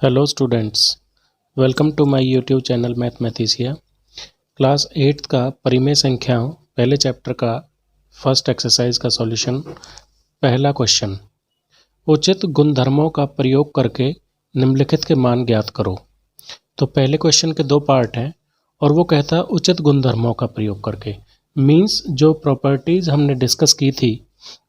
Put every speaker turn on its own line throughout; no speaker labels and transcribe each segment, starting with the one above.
Hello students, welcome to my YouTube channel Mathematicia. Class 8 का परिमेय संख्याओं पहले चैप्टर का फर्स्ट एक्सरसाइज का सॉल्यूशन। पहला क्वेश्चन, उचित गुणधर्मों का प्रयोग करके निम्नलिखित के मान ज्ञात करो। तो पहले क्वेश्चन के दो पार्ट हैं और वो कहता है उचित गुणधर्मों का प्रयोग करके, मीन्स जो प्रॉपर्टीज़ हमने डिस्कस की थी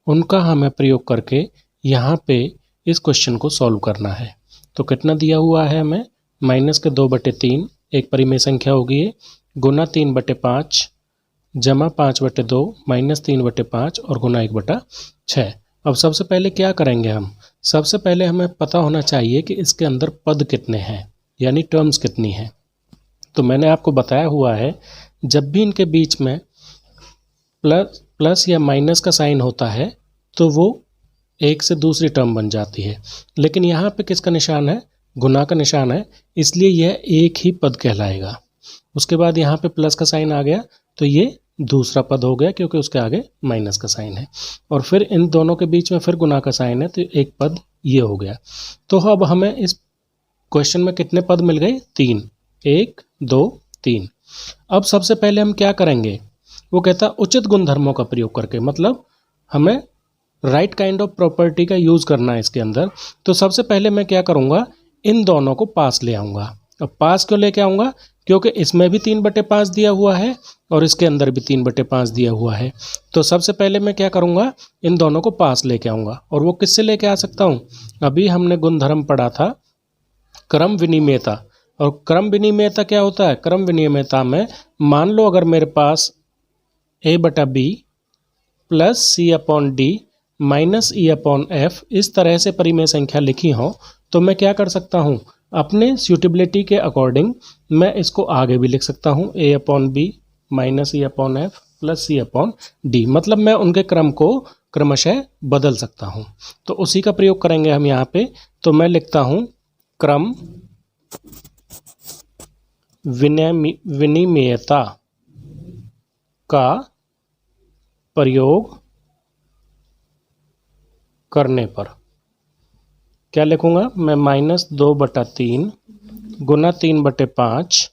उनका हमें प्रयोग करके यहाँ पे इस क्वेश्चन को सॉल्व करना है। तो कितना दिया हुआ है हमें, माइनस के 2/3 एक परिमेय संख्या होगी, गुना 3/5 जमा 5/2 माइनस 3/5 और गुना 1/6। अब सबसे पहले क्या करेंगे हम, सबसे पहले हमें पता होना चाहिए कि इसके अंदर पद कितने हैं, यानी टर्म्स कितनी हैं। तो मैंने आपको बताया हुआ है जब भी इनके बीच में प्लस या माइनस का साइन होता है तो वो एक से दूसरी टर्म बन जाती है, लेकिन यहाँ पे किसका निशान है, गुना का निशान है, इसलिए यह एक ही पद कहलाएगा। उसके बाद यहाँ पे प्लस का साइन आ गया तो ये दूसरा पद हो गया क्योंकि उसके आगे माइनस का साइन है, और फिर इन दोनों के बीच में फिर गुना का साइन है तो एक पद ये हो गया। तो अब हमें इस क्वेश्चन में कितने पद मिल गए, 3, 1 2 3। अब सबसे पहले हम क्या करेंगे, वो कहता उचित गुणधर्मों का प्रयोग करके, मतलब हमें राइट काइंड ऑफ प्रॉपर्टी का यूज़ करना है इसके अंदर। तो सबसे पहले मैं क्या करूँगा, इन दोनों को पास ले आऊँगा। अब पास क्यों लेके आऊँगा, क्योंकि इसमें भी 3/5 दिया हुआ है और इसके अंदर भी 3/5 दिया हुआ है। तो सबसे पहले मैं क्या करूँगा, इन दोनों को पास लेके आऊँगा। और वो किससे लेके आ सकता हूँ, अभी हमने गुणधर्म पढ़ा था क्रम विनिमेयता। और क्रम विनिमेयता क्या होता है, क्रम विनिमेयता में मान लो अगर मेरे पास a/b plus c/d minus e/f इस तरह से परिमेय संख्या लिखी हो तो मैं क्या कर सकता हूँ, अपने सूटेबिलिटी के अकॉर्डिंग मैं इसको आगे भी लिख सकता हूँ, a/b minus e/f plus c/d, मतलब मैं उनके क्रम को क्रमशः बदल सकता हूँ। तो उसी का प्रयोग करेंगे हम यहाँ पे। तो मैं लिखता हूँ क्रम विनिमेयता का प्रयोग करने पर क्या लिखूंगा मैं, -2/3 गुना 3/5।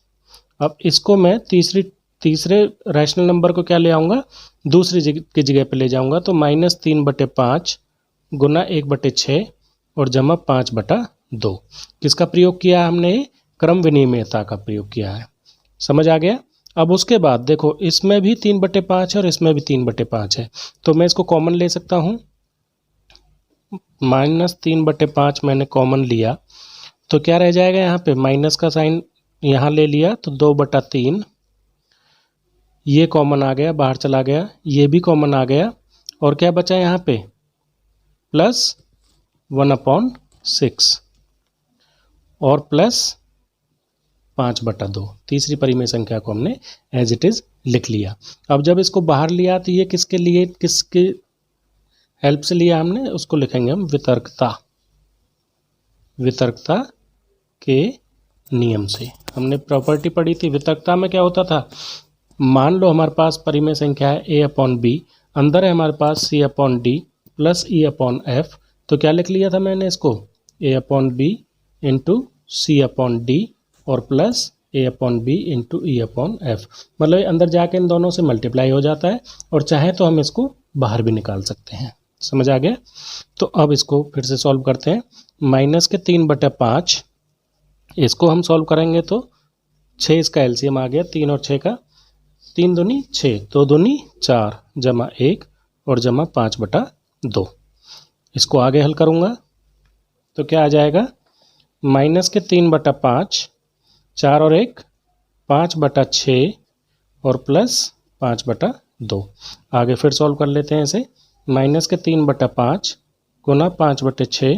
अब इसको मैं तीसरे रैशनल नंबर को क्या ले आऊँगा, दूसरी की जगह पे ले जाऊँगा। तो -3/5 गुना 1/6 और जमा 5/2। किसका प्रयोग किया है हमने, क्रम विनिमेयता का प्रयोग किया है। समझ आ गया। अब उसके बाद देखो इसमें भी 3/5 है और इसमें भी 3/5 है, तो मैं इसको कॉमन ले सकता हूँ। -3/5 मैंने कॉमन लिया तो क्या रह जाएगा, यहाँ पे माइनस का साइन यहाँ ले लिया तो 2/3, ये कॉमन आ गया, बाहर चला गया, ये भी कॉमन आ गया, और क्या बचा यहाँ पे प्लस 1/6 और प्लस 5/2। तीसरी परिमेय संख्या को हमने एज इट इज लिख लिया। अब जब इसको बाहर लिया तो ये किसके लिए, किसके हेल्प से लिया हमने, उसको लिखेंगे हम वितर्कता के नियम से। हमने प्रॉपर्टी पढ़ी थी, वितर्कता में क्या होता था, मान लो हमारे पास परिमेय संख्या है a/b, अंदर है हमारे पास c/d प्लस e/f। तो क्या लिख लिया था मैंने इसको, a/b इंटू c/d और प्लस a/b इंटू e/f, मतलब अंदर जाके इन दोनों से मल्टीप्लाई हो जाता है, और चाहे तो हम इसको बाहर भी निकाल सकते हैं। समझ आ गया। तो अब इसको फिर से सॉल्व करते हैं। -3/5 इसको हम सॉल्व करेंगे तो 6 इसका एलसीएम आ गया, 3 और 6 का, 3 दूनी 6, 2 दूनी 4 जमा 1 और जमा 5/2। इसको आगे हल करूँगा तो क्या आ जाएगा, -3/5 4 और 1 5/6 और प्लस 5/2। आगे फिर सॉल्व कर लेते हैं इसे, -3/5 गुना 5/6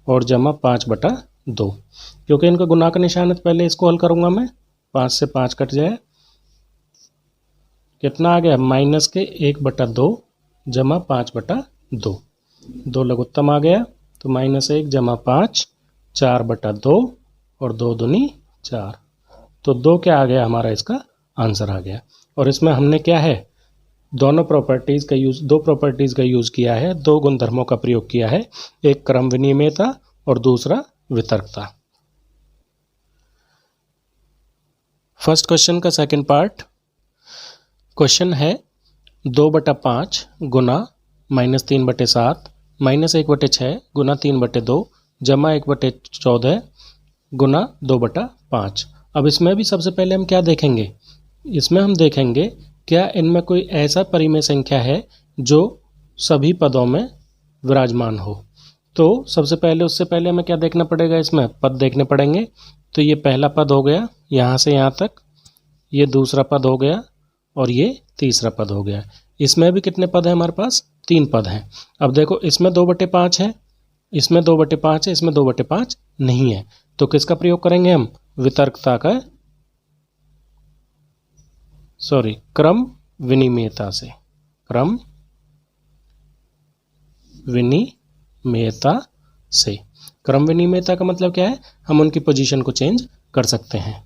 और जमा 5/2। क्योंकि इनका गुना का निशान है तो पहले इसको हल करूँगा मैं, 5 से 5 कट जाए, कितना आ गया, -1/2 जमा 5/2, 2 लघुत्तम आ गया तो -1 जमा 5 4/2 और 2 दूनी 4, तो 2 क्या आ गया हमारा, इसका आंसर आ गया। और इसमें हमने क्या है, दो प्रॉपर्टीज़ का यूज़ किया है, 2 गुणधर्मों का प्रयोग किया है, एक क्रम विनिमेयता और दूसरा वितर्कता। फर्स्ट क्वेश्चन का सेकंड पार्ट। क्वेश्चन है 2/5 गुना -3/7 -1/6 गुना 3/2 जमा 1/14 गुना 2/5। अब इसमें भी सबसे पहले हम क्या देखेंगे, इसमें हम देखेंगे क्या इनमें कोई ऐसा परिमेय संख्या है जो सभी पदों में विराजमान हो। तो सबसे पहले उससे पहले हमें क्या देखना पड़ेगा, इसमें पद देखने पड़ेंगे। तो ये पहला पद हो गया यहाँ से यहाँ तक, ये दूसरा पद हो गया और ये तीसरा पद हो गया। इसमें भी कितने पद हैं हमारे पास, 3 पद हैं। अब देखो इसमें 2/5 है, इसमें 2/5 है, इसमें 2/5 नहीं है। तो किसका प्रयोग करेंगे हम, वितर्कता का, क्रम विनिमेयता से, क्रम विनिमेयता से। क्रम विनिमेयता का मतलब क्या है, हम उनकी पोजीशन को चेंज कर सकते हैं।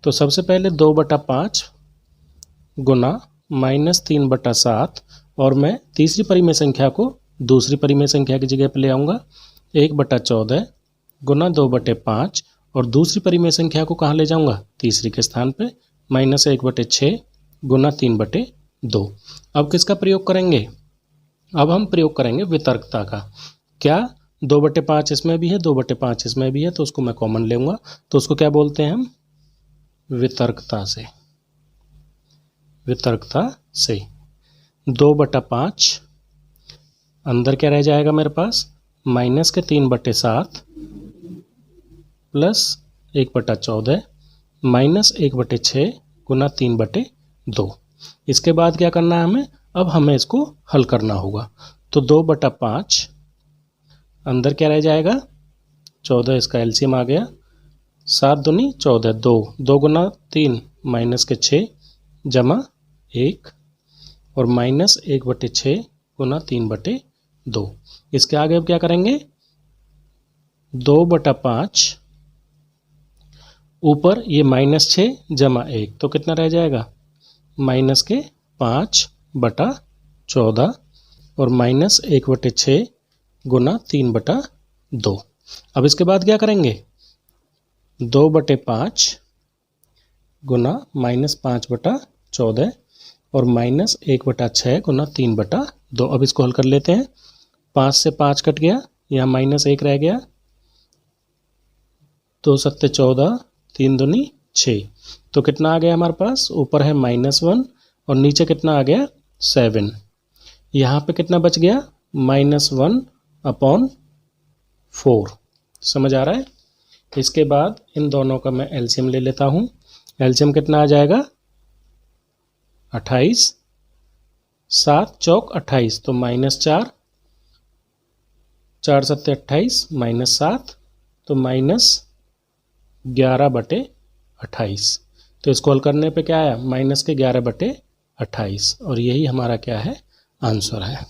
तो सबसे पहले 2/5 गुना -3/7 और मैं तीसरी परिमेय संख्या को दूसरी परिमेय संख्या की जगह पर ले आऊँगा, 1/14 गुना 2/5 और दूसरी परिमेय संख्या को कहाँ ले जाऊँगा, तीसरी के स्थान पे, -1/6 गुना 3/2। अब किसका प्रयोग करेंगे, अब हम प्रयोग करेंगे वितर्कता का। क्या 2/5 इसमें भी है, 2/5 इसमें भी है, तो उसको मैं कॉमन लेऊंगा। तो उसको क्या बोलते हैं हम, वितर्कता से, वितर्कता से। 2/5 अंदर क्या रह जाएगा मेरे पास, -3/7 प्लस 1/14 -1/6 गुना 3/2। इसके बाद क्या करना है हमें, अब हमें इसको हल करना होगा। तो 2/5 अंदर क्या रह जाएगा, 14, इसका एलसीएम आ गया, 7 दूनी 14, 2 गुना 3 -6 जमा 1 और -1/6 गुना 3/2। इसके आगे अब क्या करेंगे, 2/5 ऊपर ये -6 जमा 1, तो कितना रह जाएगा, -5/14 और -1/6 गुना 3/2। अब इसके बाद क्या करेंगे, 2/5 गुना -5/14 और -1/6 गुना 3/2। अब इसको हल कर लेते हैं। 5 से 5 कट गया, यहाँ -1 रह गया, 2 सत्ते 14, 3 दूनी 6। तो कितना आ गया हमारे पास, ऊपर है -1 और नीचे कितना आ गया, 7। यहाँ पे कितना बच गया, -1/4। समझ आ रहा है। इसके बाद इन दोनों का मैं एलसीएम ले लेता हूँ। एलसीएम कितना आ जाएगा, 28, 7 चौक 28, तो -4, 4 सत्ते 28 -7, तो -11/28। तो इसको हल करने पे क्या आया, -11/28 और यही हमारा क्या है, आंसर है।